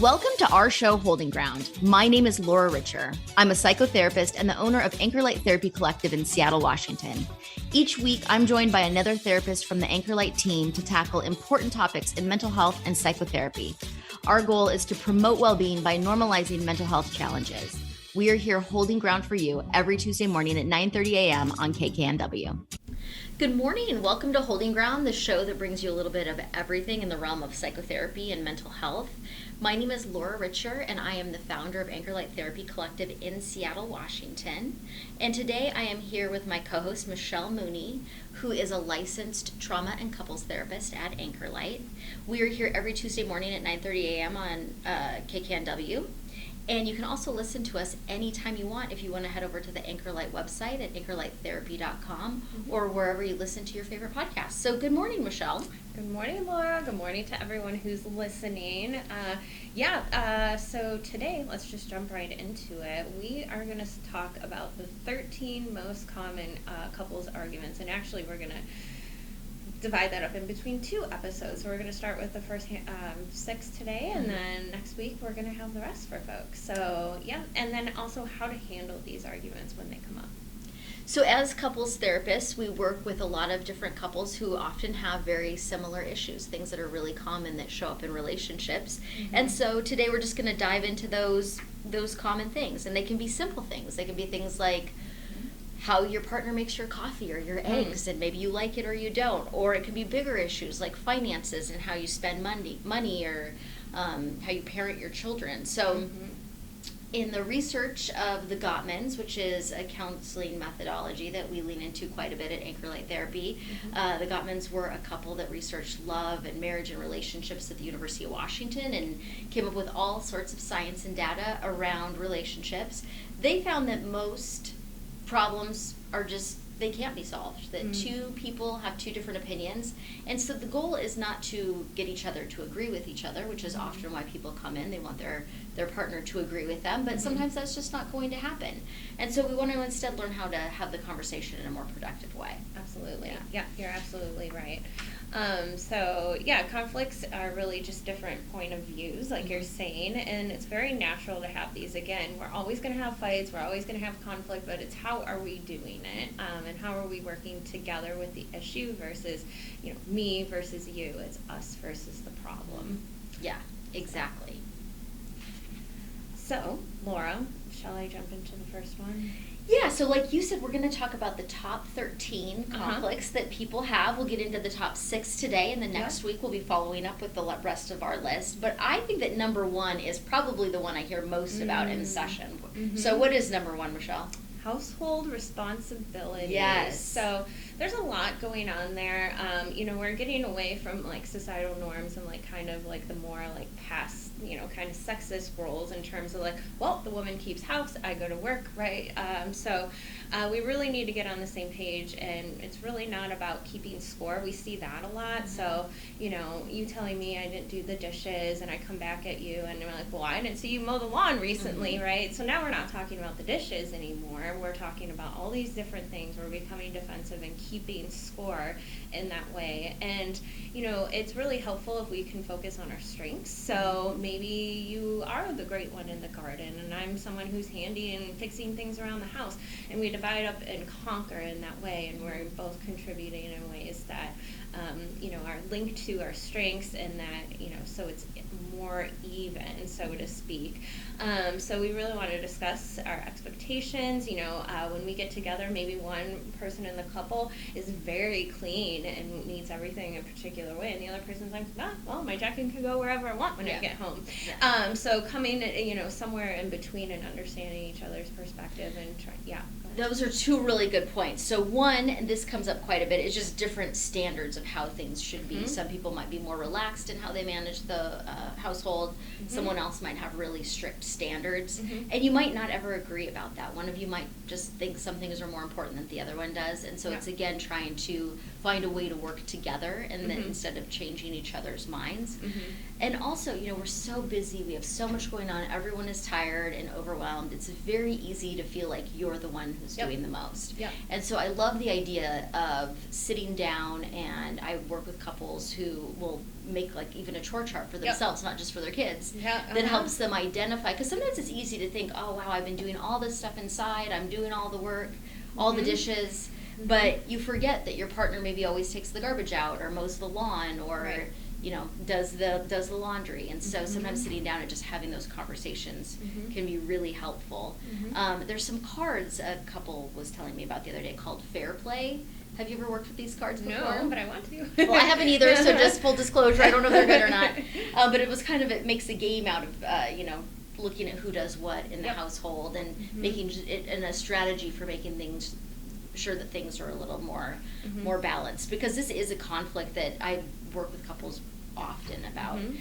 Welcome to our show, Holding Ground. My name is Laura Richer. I'm a psychotherapist and the owner of Anchor Light Therapy Collective in Seattle, Washington. Each week, I'm joined by another therapist from the Anchor Light team to tackle important topics in mental health and psychotherapy. Our goal is to promote well-being by normalizing mental health challenges. We are here holding ground for you every Tuesday morning at 9:30 a.m. on KKNW. Good morning and welcome to Holding Ground, the show that brings you a little bit of everything in the realm of psychotherapy and mental health. My name is Laura Richer, and I am the founder of Anchor Light Therapy Collective in Seattle, Washington. And today I am here with my co-host, Michelle Mooney, who is a licensed trauma and couples therapist at Anchor Light. We are here every Tuesday morning at 9:30 a.m. on KKNW. And you can also listen to us anytime you want if you want to head over to the Anchor Light website at anchorlighttherapy.com or wherever you listen to your favorite podcasts. So good morning, Michelle. Good morning, Laura. Good morning to everyone who's listening. So today, let's just jump right into it. We are going to talk about the 13 most common couples arguments. And actually, we're going to divide that up in between two episodes. So we're going to start with the first 6 today, and then next week we're going to have the rest for folks. So, yeah, and then also how to handle these arguments when they come up. So as couples therapists, we work with a lot of different couples who often have very similar issues, things that are really common that show up in relationships. Mm-hmm. And so today we're just going to dive into those common things. And they can be simple things. They can be things like how your partner makes your coffee or your eggs, and maybe you like it or you don't. Or it can be bigger issues like finances and how you spend money or how you parent your children. So in the research of the Gottmans, which is a counseling methodology that we lean into quite a bit at Anchor Light Therapy, the Gottmans were a couple that researched love and marriage and relationships at the University of Washington and came up with all sorts of science and data around relationships. They found that most problems are just, they can't be solved, that two people have two different opinions, and so the goal is not to get each other to agree with each other, which is often why people come in. They want their partner to agree with them, but sometimes that's just not going to happen, and so we want to instead learn how to have the conversation in a more productive way. Absolutely. Yeah, you're absolutely right. Conflicts are really just different point of views, like you're saying, and it's very natural to have these. Again, we're always going to have fights, we're always going to have conflict, but it's how are we doing it, and how are we working together with the issue versus, me versus you. It's us versus the problem. Yeah, exactly. So, Laura, shall I jump into the first one? Yeah, so like you said, we're going to talk about the top 13 conflicts that people have. We'll get into the top 6 today, and then next week we'll be following up with the rest of our list. But I think that number 1 is probably the one I hear most about in session. So what is number 1, Michelle? Household responsibilities. Yes. So there's a lot going on there. We're getting away from like societal norms and like kind of like the more like past, kind of sexist roles in terms of like, well, the woman keeps house, I go to work, right? We really need to get on the same page, and it's really not about keeping score. We see that a lot. So, you telling me I didn't do the dishes and I come back at you and I'm like, well, I didn't see you mow the lawn recently, right? So now we're not talking about the dishes anymore. We're talking about all these different things. We're becoming defensive and keeping score in that way. And, it's really helpful if we can focus on our strengths. So maybe you are the great one in the garden and I'm someone who's handy and fixing things around the house. And we divide up and conquer in that way, and we're both contributing in ways that, are linked to our strengths, and that, so it's more even, so to speak. So we really want to discuss our expectations. When we get together, maybe one person in the couple is very clean and needs everything a particular way, and the other person's like, my jacket can go wherever I want when I get home. So coming, somewhere in between and understanding each other's perspective and Those are two really good points. So one, and this comes up quite a bit, is just different standards of how things should be. Some people might be more relaxed in how they manage the household. Someone else might have really strict standards. And you might not ever agree about that. One of you might just think some things are more important than the other one does. And so it's, again, trying to find a way to work together and then instead of changing each other's minds. And also, we're so busy. We have so much going on. Everyone is tired and overwhelmed. It's very easy to feel like you're the one who's doing the most. And so I love the idea of sitting down, and I work with couples who will make like even a chore chart for Yep. themselves, not just for their kids, Yeah, that uh-huh. helps them identify, because sometimes it's easy to think, oh wow, I've been doing all this stuff inside, I'm doing all the work, all the Mhm. dishes, Mhm. but you forget that your partner maybe always takes the garbage out or mows the lawn or Right. does the laundry. And so sometimes Mhm. sitting down and just having those conversations Mhm. can be really helpful. Mhm. There's some cards a couple was telling me about the other day called Fair Play. Have you ever worked with these cards before? No, but I want to. Well, I haven't either, so just full disclosure, I don't know if they're good or not. But it was kind of, it makes a game out of, looking at who does what in the Yep. household and Mhm. making it, and a strategy for making things, sure that things are a little more, Mhm. more balanced. Because this is a conflict that I work with couples often about. Mhm.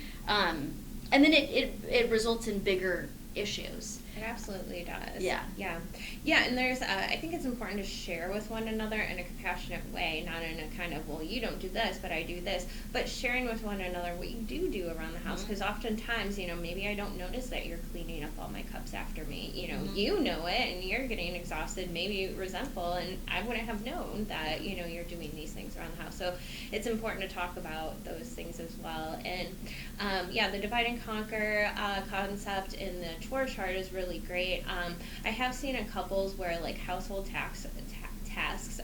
And then it results in bigger issues. It absolutely does. Yeah. Yeah. Yeah, and there's, I think it's important to share with one another in a compassionate way, not in a kind of, well, you don't do this, but I do this, but sharing with one another what you do around the house, Mhm. because oftentimes, maybe I don't notice that you're cleaning up all my cups after me. Mhm. You know it, and you're getting exhausted, maybe resentful, and I wouldn't have known that, you're doing these things around the house. So it's important to talk about those things as well. And, the divide and conquer concept in the chore chart is really great. I have seen in couples where like household tasks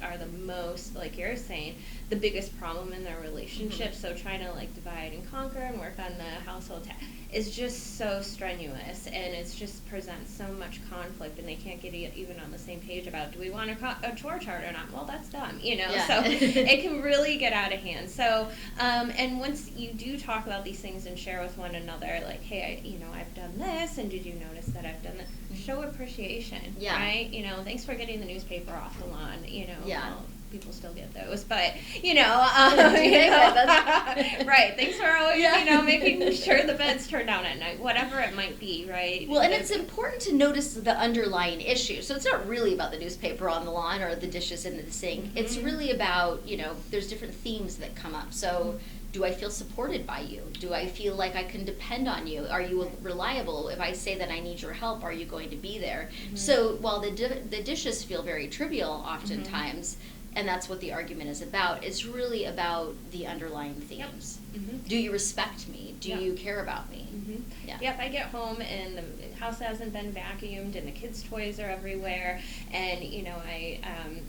are the most, like you're saying, the biggest problem in their relationship. Mhm. So trying to like divide and conquer and work on the household is just so strenuous, and it's just presents so much conflict, and they can't get even on the same page about, do we want a chore chart or not? Well, that's dumb, Yeah. So it can really get out of hand. So and once you do talk about these things and share with one another, like, hey, I've done this, and did you notice that I've done that? Show appreciation. Yeah. Right? Thanks for getting the newspaper off the lawn. Yeah. Well, people still get those, but Do they? That's- right. Thanks for always, Yeah. making sure the bed's turned down at night, whatever it might be, right? Well, and it's important to notice the underlying issue. So it's not really about the newspaper on the lawn or the dishes in the sink. It's Mhm. really about, there's different themes that come up. So do I feel supported by you? Do I feel like I can depend on you? Are you reliable? If I say that I need your help, are you going to be there? Mhm. So while the dishes feel very trivial oftentimes, and that's what the argument is about, it's really about the underlying themes. Mhm. Do you respect me? Do Yep. you care about me? Mhm. Yeah. Yep, I get home and the house hasn't been vacuumed and the kids' toys are everywhere, and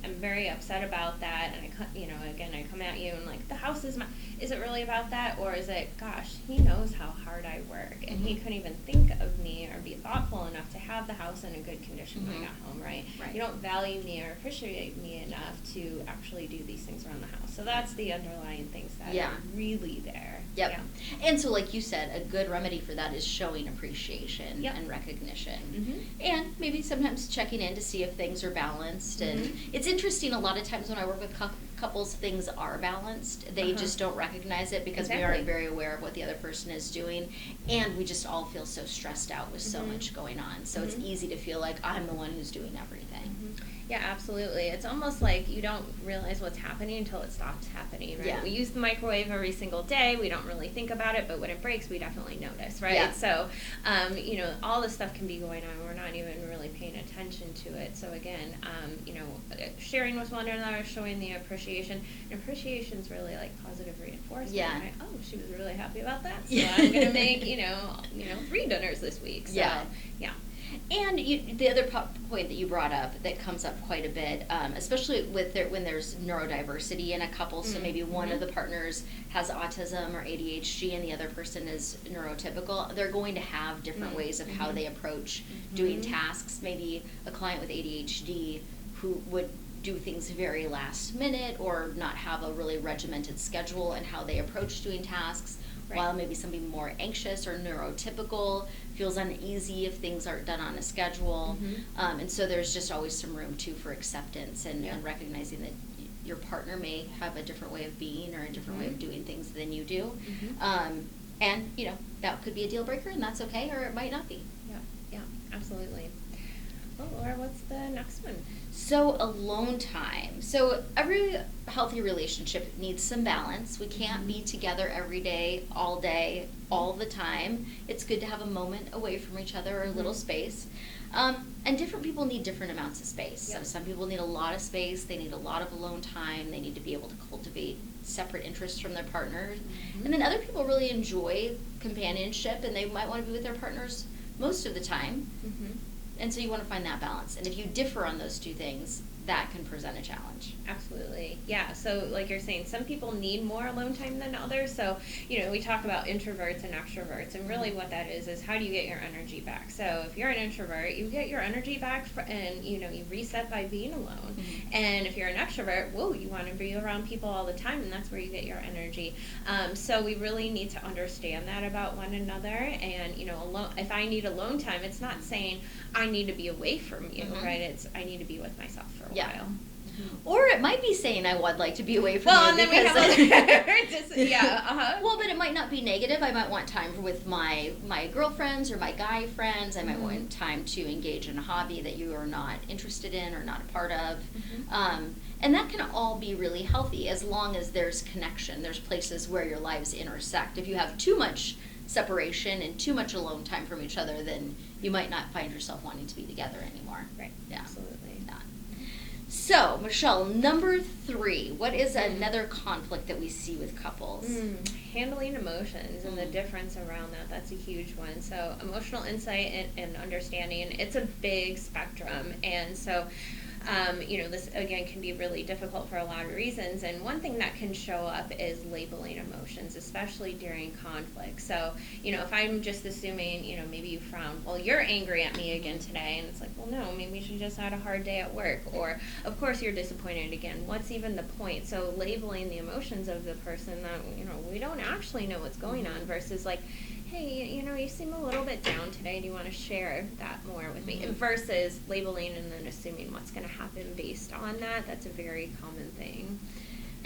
I'm very upset about that. And again, I come at you and like, the house is Is it really about that, or is it, gosh, he knows how hard I work, and he Mhm. couldn't even think of me or be thoughtful enough to have the house in a good condition when I Mhm. got home, right? Right. You don't value me or appreciate me enough to actually do these things around the house. So that's the underlying things that Yeah. are really there. Yep. Yeah. And so, like you said, a good remedy for that is showing appreciation Yep. and recognition. Mhm. And maybe sometimes checking in to see if things are balanced. And Mhm. it's interesting, a lot of times when I work with couples, things are balanced. They Uh-huh. just don't recognize it because we Exactly. aren't very aware of what the other person is doing. And we just all feel so stressed out with so Mhm. much going on. So it's Mhm. easy to feel like I'm the one who's doing everything. Mhm. Yeah, absolutely. It's almost like you don't realize what's happening until it stops happening, right? Yeah. We use the microwave every single day. We don't really think about it, but when it breaks, we definitely notice, right? Yeah. So, all this stuff can be going on. We're not even really paying attention to it. So again, sharing with one another, showing the appreciation. And appreciation is really like positive reinforcement. Yeah. Right? Oh, she was really happy about that. So Yeah. I'm gonna make 3 dinners this week. So, Yeah. yeah. And the other point that you brought up that comes up quite a bit, especially when there's neurodiversity in a couple, so maybe one of the partners has autism or ADHD and the other person is neurotypical, they're going to have different ways of how they approach doing tasks. Maybe a client with ADHD who would do things very last minute or not have a really regimented schedule and how they approach doing tasks. Right. While maybe somebody more anxious or neurotypical feels uneasy if things aren't done on a schedule. And so there's just always some room too for acceptance and recognizing that your partner may have a different way of being or a different way of doing things than you do. And that could be a deal breaker, and that's okay, or it might not be. Yeah, absolutely. Well, Laura, what's the next one? So alone time. So every healthy relationship needs some balance. We can't be together every day, all the time. It's good to have a moment away from each other or a little space. And different people need different amounts of space. So Yep. some people need a lot of space. They need a lot of alone time. They need to be able to cultivate separate interests from their partners. And then other people really enjoy companionship, and they might want to be with their partners most of the time. And so you want to find that balance. And if you differ on those two things, that can present a challenge. Absolutely. Yeah. So like you're saying, some people need more alone time than others. So, we talk about introverts and extroverts, and really what that is how do you get your energy back? So if you're an introvert, you get your energy back and, you reset by being alone. And if you're an extrovert, you want to be around people all the time, and that's where you get your energy. So we really need to understand that about one another. And, alone, if I need alone time, it's not saying I need to be away from you, right? It's I need to be with myself for a while. Or it might be saying I would like to be away from you. And then we have Well, but it might not be negative. I might want time with my girlfriends or my guy friends. I might want time to engage in a hobby that you are not interested in or not a part of. And that can all be really healthy as long as there's connection. There's places where your lives intersect. If you have too much separation and too much alone time from each other, then you might not find yourself wanting to be together anymore. Right. Yeah. Absolutely. Yeah. So, Michelle, number 3, what is another conflict that we see with couples? Handling emotions and the difference around that. That's a huge one. So emotional insight and understanding, it's a big spectrum. And so this again can be really difficult for a lot of reasons, and one thing that can show up is labeling emotions, especially during conflict. So, if I'm just assuming, maybe you frown, well, you're angry at me again today, and it's like, well, no, maybe she just had a hard day at work, or of course you're disappointed again. What's even the point? So labeling the emotions of the person that, we don't actually know what's going on, versus like, hey, you seem a little bit down today. Do you want to share that more with me? Versus labeling and then assuming what's going to happen based on that. That's a very common thing.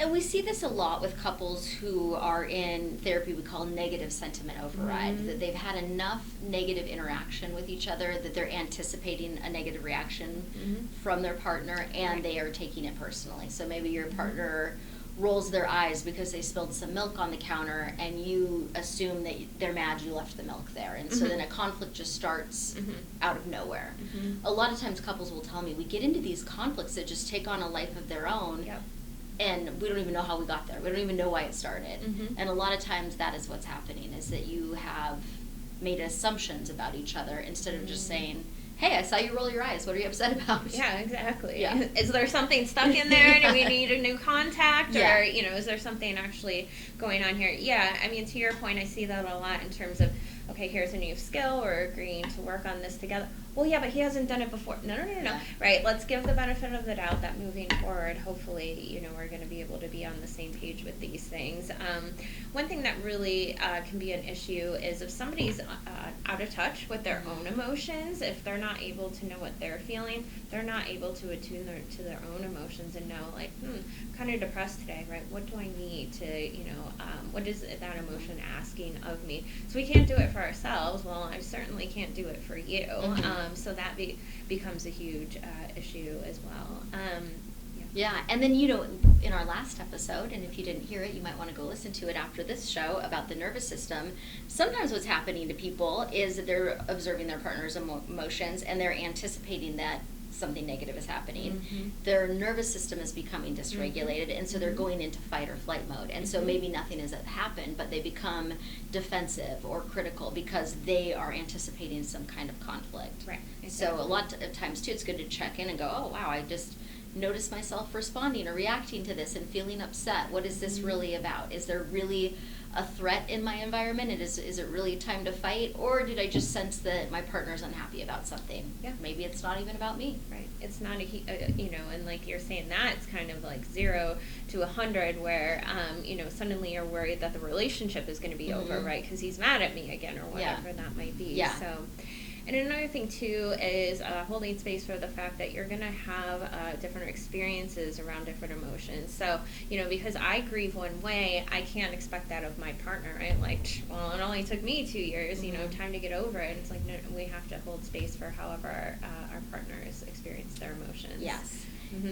And we see this a lot with couples who are in therapy we call negative sentiment override, that they've had enough negative interaction with each other that they're anticipating a negative reaction from their partner, and they are taking it personally. So maybe your partner rolls their eyes because they spilled some milk on the counter, and you assume that they're mad you left the milk there, and so then a conflict just starts out of nowhere. A lot of times couples will tell me we get into these conflicts that just take on a life of their own, and we don't even know how we got there. We don't even know why it started. And a lot of times that is what's happening, is that you have made assumptions about each other instead of just saying, hey, I saw you roll your eyes. What are you upset about? Yeah, exactly. Yeah. Is there something stuck in there? Do we need a new contact? Or, is there something actually going on here? Yeah, I mean, to your point, I see that a lot in terms of, okay, here's a new skill. We're agreeing to work on this together. Well, yeah, but he hasn't done it before. No. Right, let's give the benefit of the doubt that moving forward, hopefully, we're going to be able to be on the same page with these things. One thing that really can be an issue is if somebody's out of touch with their own emotions, if they're not able to know what they're feeling, they're not able to attune to their own emotions and know, like, I'm kind of depressed today, right? What do I need to, what is that emotion asking of me? So we can't do it for ourselves. Well, I certainly can't do it for you. So that becomes a huge issue as well. Yeah, and then, in our last episode, and if you didn't hear it, you might want to go listen to it after this show about the nervous system. Sometimes what's happening to people is that they're observing their partner's emotions, and they're anticipating that something negative is happening. Their nervous system is becoming dysregulated, and so they're going into fight or flight mode. And so maybe nothing has happened, but they become defensive or critical because they are anticipating some kind of conflict. Right. Exactly. So a lot of times, too, it's good to check in and go, oh, wow, I just notice myself responding or reacting to this and feeling upset. What is this really about? Is there really a threat in my environment? Is it really time to fight? Or did I just sense that my partner's unhappy about something? Yeah. Maybe it's not even about me. Right. It's not and like you're saying, that it's kind of like 0 to 100 where, suddenly you're worried that the relationship is going to be over, right? Because he's mad at me again or whatever that might be. Yeah. So. And another thing, too, is holding space for the fact that you're going to have different experiences around different emotions. So, because I grieve one way, I can't expect that of my partner, right? Like, well, it only took me 2 years, time to get over it. It's like, no, we have to hold space for however our partners experience their emotions. Yes.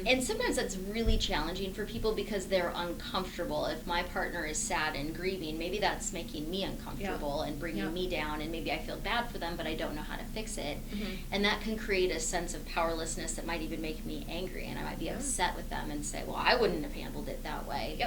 And sometimes that's really challenging for people because they're uncomfortable. If my partner is sad and grieving, maybe that's making me uncomfortable and bringing me down, and maybe I feel bad for them, but I don't know how to fix it. And that can create a sense of powerlessness that might even make me angry, and I might be upset with them and say, well, I wouldn't have handled it that way.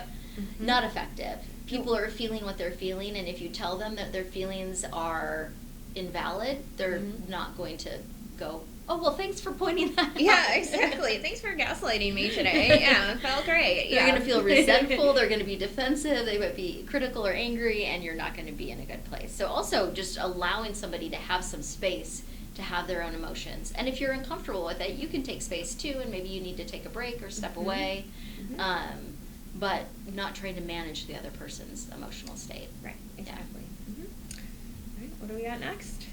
Not effective. People are feeling what they're feeling, and if you tell them that their feelings are invalid, they're not going to go, oh, well, thanks for pointing that out. Yeah, exactly. Thanks for gaslighting me today. Yeah, it felt great. They're going to feel resentful, they're going to be defensive, they might be critical or angry, and you're not going to be in a good place. So also just allowing somebody to have some space to have their own emotions. And if you're uncomfortable with it, you can take space too, and maybe you need to take a break or step away, but not trying to manage the other person's emotional state. Right, exactly. All right, what do we got next?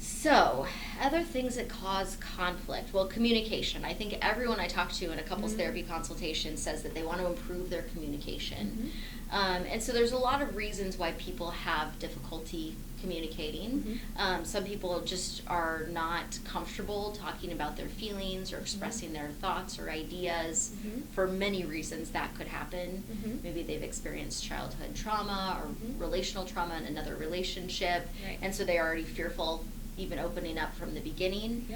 So, other things that cause conflict. Well, communication. I think everyone I talk to in a couples therapy consultation says that they want to improve their communication. And so there's a lot of reasons why people have difficulty communicating. Some people just are not comfortable talking about their feelings or expressing their thoughts or ideas. For many reasons that could happen. Maybe they've experienced childhood trauma or relational trauma in another relationship, and so they're already fearful even opening up from the beginning.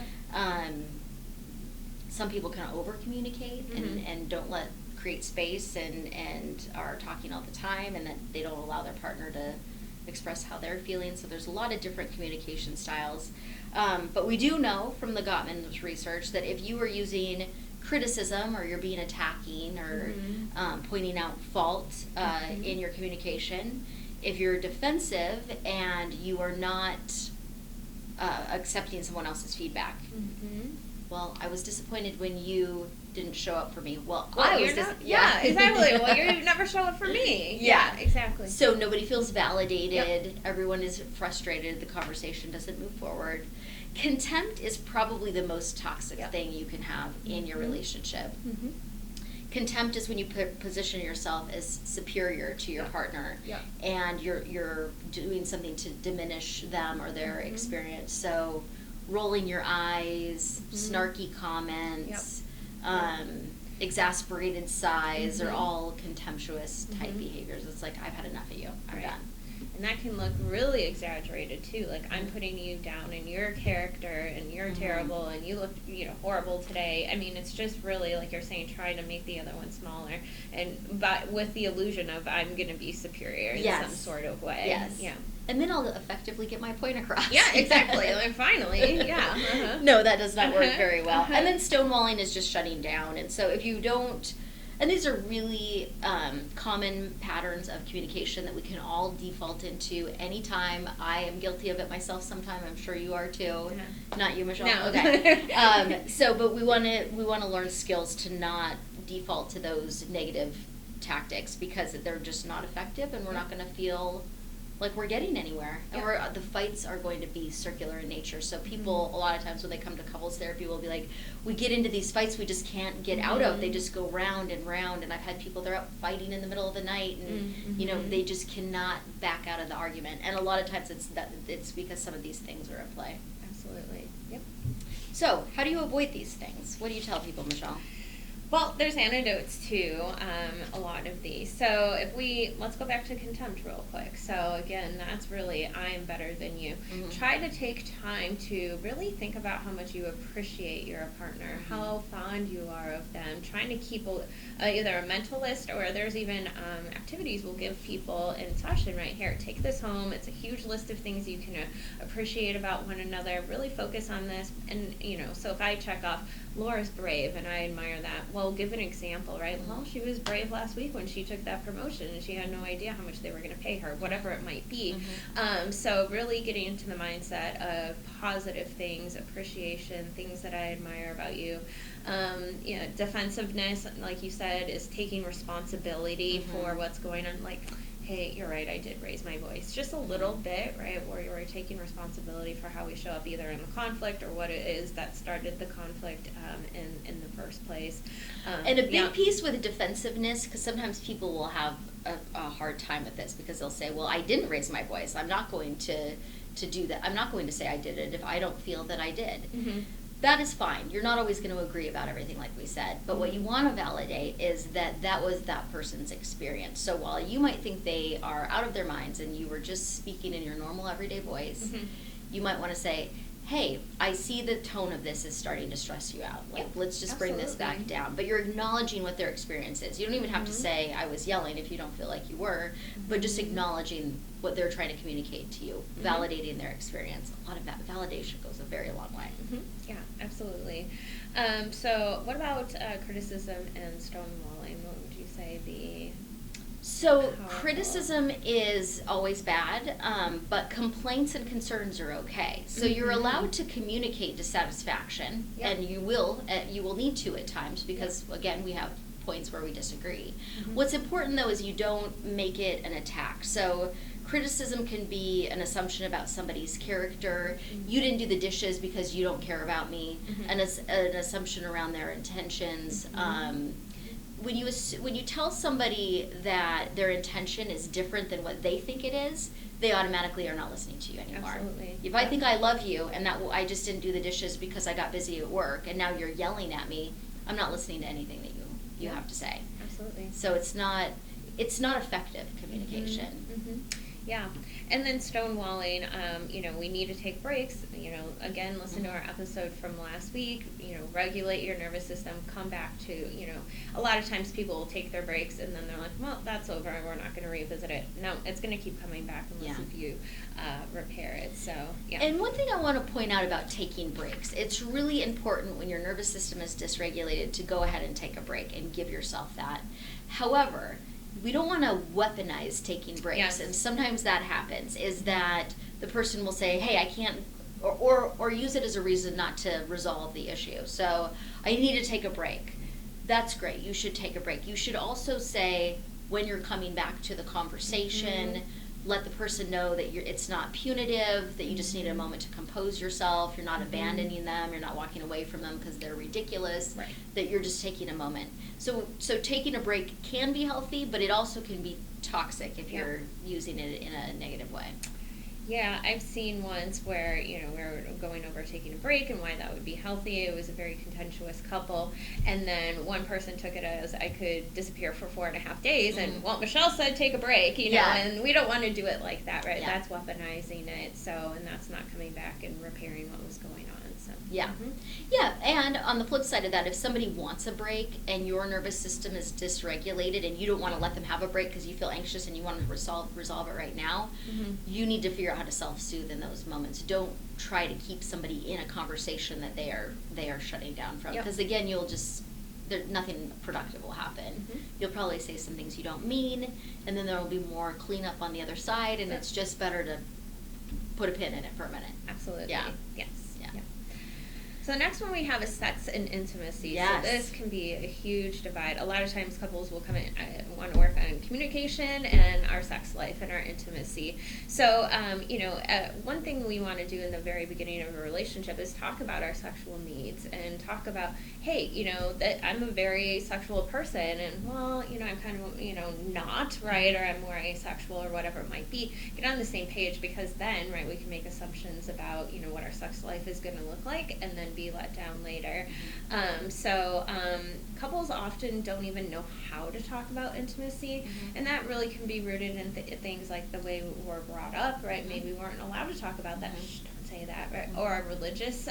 Some people kind of over communicate and don't create space and are talking all the time, and that they don't allow their partner to express how they're feeling. So there's a lot of different communication styles. But we do know from the Gottman's research that if you are using criticism or you're being attacking or pointing out fault in your communication, if you're defensive and you are not accepting someone else's feedback. Well, I was disappointed when you didn't show up for me. Well, I was exactly. Well, you never show up for me. Yeah, exactly. So nobody feels validated. Everyone is frustrated. The conversation doesn't move forward. Contempt is probably the most toxic thing you can have in your relationship. Contempt is when you position yourself as superior to your partner, and you're doing something to diminish them or their experience. So, rolling your eyes, snarky comments, exasperated sighs are all contemptuous type behaviors. It's like, I've had enough of you. I'm done. And that can look really exaggerated too. Like, I'm putting you down in your character, and you're terrible, and you look, horrible today. I mean, it's just really, like you're saying, trying to make the other one smaller, but with the illusion of I'm going to be superior in some sort of way. Yeah. And then I'll effectively get my point across. Yeah, exactly. Like, finally, No, that does not work very well. And then stonewalling is just shutting down. And so if you don't, and these are really common patterns of communication that we can all default into anytime. I am guilty of it myself sometime. I'm sure you are too. Not you, Michelle. No. Okay. But we want to learn skills to not default to those negative tactics, because they're just not effective, and we're not going to feel like we're getting anywhere, and the fights are going to be circular in nature. So people, a lot of times when they come to couples therapy, will be like, we get into these fights we just can't get out of. They just go round and round, and I've had people, they're out fighting in the middle of the night, and they just cannot back out of the argument. And a lot of times it's because some of these things are at play. Absolutely. Yep. So how do you avoid these things? What do you tell people, Michelle? Well, there's antidotes to a lot of these. So let's go back to contempt real quick. So again, that's really, I'm better than you. Try to take time to really think about how much you appreciate your partner, how fond you are of them, trying to keep either a mental list, or there's even activities we'll give people in session right here. Take this home. It's a huge list of things you can appreciate about one another. Really focus on this. And, so if I check off, Laura's brave, and I admire that. Well, give an example, right? Well, she was brave last week when she took that promotion, and she had no idea how much they were going to pay her, whatever it might be. So really getting into the mindset of positive things, appreciation, things that I admire about you. Defensiveness, like you said, is taking responsibility for what's going on. Like, hey, you're right, I did raise my voice. Just a little bit, right, where you're taking responsibility for how we show up either in the conflict or what it is that started the conflict in the first place. And a big piece with defensiveness, because sometimes people will have a hard time with this, because they'll say, well, I didn't raise my voice. I'm not going to do that. I'm not going to say I did it if I don't feel that I did. That is fine. You're not always going to agree about everything, like we said. But what you want to validate is that was that person's experience. So while you might think they are out of their minds and you were just speaking in your normal everyday voice, you might want to say, hey, I see the tone of this is starting to stress you out. Like, Yep, let's just bring this back absolutely. down. But you're acknowledging what their experience is. You don't even have to Mhm. say, I was yelling if you don't feel like you were, but just Mhm. acknowledging what they're trying to communicate to you, Mhm. validating their experience. A lot of that validation goes a very long way. Yeah, absolutely. So what about criticism and stonewalling? What would you say So Powerful. criticism is always bad, but complaints and concerns are okay. So you're Mhm. allowed to communicate dissatisfaction, Yep. and you will need to at times because again we have points where we disagree. Mhm. What's important though is you don't make it an attack. So criticism can be an assumption about somebody's character. Mhm. You didn't do the dishes because you don't care about me. Mhm. An assumption around their intentions. Mhm. When you tell somebody that their intention is different than what they think it is, they automatically are not listening to you anymore. Absolutely. If I think I love you and that I just didn't do the dishes because I got busy at work and now you're yelling at me, I'm not listening to anything that you Yeah. have to say. Absolutely. So it's not effective communication. Mhm. Yeah, and then stonewalling, we need to take breaks. Again, listen to our episode from last week. Regulate your nervous system. Come back to, a lot of times people will take their breaks and then they're like, well, that's over. We're not going to revisit it. No, it's going to keep coming back unless Yeah. if you repair it. So, yeah. And one thing I want to point out about taking breaks, it's really important when your nervous system is dysregulated to go ahead and take a break and give yourself that. However, we don't want to weaponize taking breaks. Yes. And sometimes that happens, is that the person will say, hey, I can't, or use it as a reason not to resolve the issue. So I need to take a break. That's great. You should take a break. You should also say when you're coming back to the conversation, let the person know that it's not punitive, that you just need a moment to compose yourself. You're not abandoning them. You're not walking away from them because they're ridiculous. Right. That you're just taking a moment. So taking a break can be healthy, but it also can be toxic if you're using it in a negative way. Yeah, I've seen ones where, we're going over taking a break and why that would be healthy. It was a very contentious couple. And then one person took it as I could disappear for 4.5 days. And, well, Michelle said take a break, Yeah. and we don't want to do it like that, right? Yeah. That's weaponizing it. So, and that's not coming back and repairing what was going on. So, Yeah. Yeah, and on the flip side of that, if somebody wants a break and your nervous system is dysregulated and you don't want to let them have a break because you feel anxious and you want to resolve it right now, you need to figure out how to self-soothe in those moments. Don't try to keep somebody in a conversation that they are shutting down from, Yep. because again, nothing productive will happen. You'll probably say some things you don't mean, and then there will be more cleanup on the other side, and it's just better to put a pin in it for a minute. Absolutely. Yeah. Yes. Yeah. Yeah. So the next one we have is sex and intimacy. Yes. So this can be a huge divide. A lot of times couples will come in want to work on communication and our sex life and our intimacy. So, one thing we want to do in the very beginning of a relationship is talk about our sexual needs and talk about, hey, that I'm a very sexual person and, well, I'm kind of, not, right, or I'm more asexual or whatever it might be. Get on the same page, because then, right, we can make assumptions about, what our sex life is going to look like and then be let down later. Couples often don't even know how to talk about intimacy, and that really can be rooted in things like the way we were brought up, right? Maybe we weren't allowed to talk about that. Shh, don't say that, right? Or our religious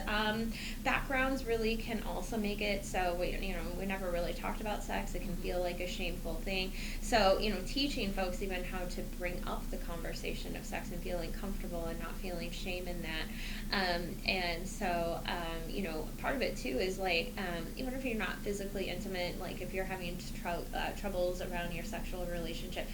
backgrounds really can also make it so we never really talked about sex. It can feel like a shameful thing. So teaching folks even how to bring up the conversation of sex and feeling comfortable and not feeling shame in that. Part of it too is like even if you're not physically intimate, like if you're having troubles around your sexual relationship,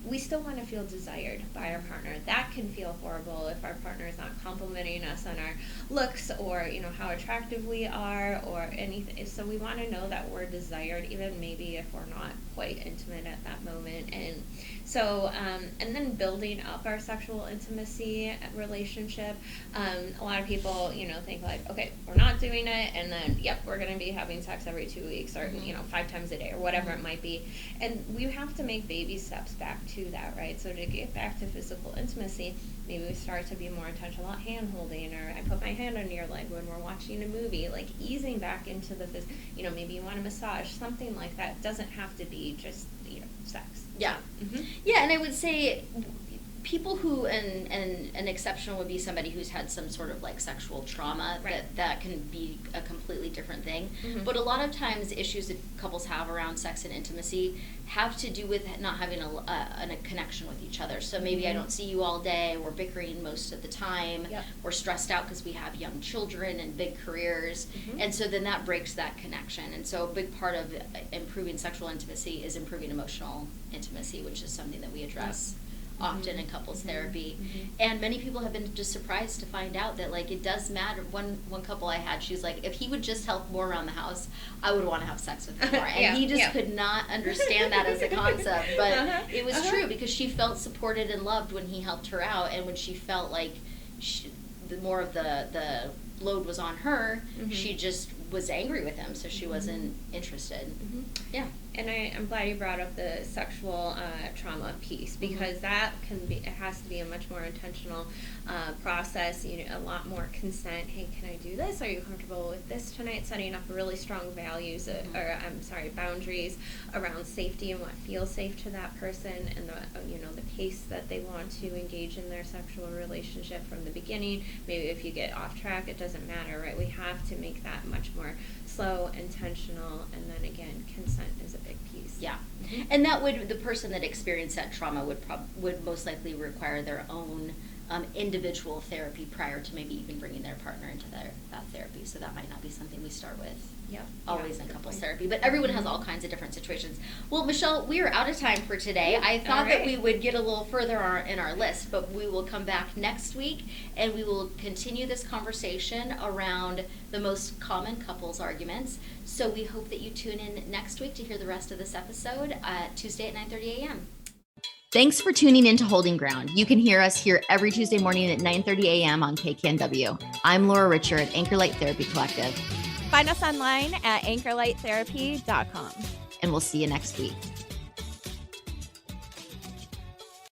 we still want to feel desired by our partner. That can feel horrible if our partner is not complimenting us on our looks or how attractive we are or anything. So we want to know that we're desired, even maybe if we're not quite intimate at that moment. And so and then building up our sexual intimacy relationship. A lot of people think like, okay, we're not doing it, and then we're going to be having sex every 2 weeks or 5 times a day or whatever it might be. And we have to make baby steps back to that, right? So to get back to physical intimacy, maybe we start to be more intentional about hand holding, or I put my hand on your leg when we're watching a movie, like easing back into the maybe you want a massage, something like that. It doesn't have to be just sex. Yeah. Mm-hmm. Yeah, and I would say people who, and an exception would be somebody who's had some sort of like sexual trauma, Right. that can be a completely different thing. Mhm. But a lot of times issues that couples have around sex and intimacy have to do with not having a connection with each other. So maybe I don't see you all day, we're bickering most of the time, Yep. we're stressed out because we have young children and big careers, and so then that breaks that connection. And so a big part of improving sexual intimacy is improving emotional intimacy, which is something that we address often in couples therapy. And many people have been just surprised to find out that like it does matter. One couple I had, she's like, if he would just help more around the house, I would want to have sex with him more. And Yeah, he just yeah. could not understand that as a concept, but it was Uh-huh. true because she felt supported and loved when he helped her out, and when she felt like the more of the load was on her, she just was angry with him, so she wasn't interested. Yeah. And I'm glad you brought up the sexual trauma piece, because that it has to be a much more intentional process. You know, a lot more consent. Hey, can I do this? Are you comfortable with this tonight? Setting up really strong values, boundaries around safety and what feels safe to that person, and the pace that they want to engage in their sexual relationship from the beginning. Maybe if you get off track, it doesn't matter, right? We have to make that much more slow, intentional, and then again, consent is a big piece. Yeah, and that would, the person that experienced that trauma would most likely require their own individual therapy prior to maybe even bringing their partner into that therapy. So that might not be something we start with. Yep. Always Yeah, in good couples point. therapy, but everyone has all kinds of different situations. Well, Michelle, we are out of time for today. I thought All that right. we would get a little further in our list, but we will come back next week and we will continue this conversation around the most common couples arguments. So we hope that you tune in next week to hear the rest of this episode, Tuesday at 9:30 a.m. Thanks for tuning in to Holding Ground. You can hear us here every Tuesday morning at 9:30 a.m. on KKNW. I'm Laura Richer at Anchor Light Therapy Collective, Find us online at anchorlighttherapy.com. and we'll see you next week.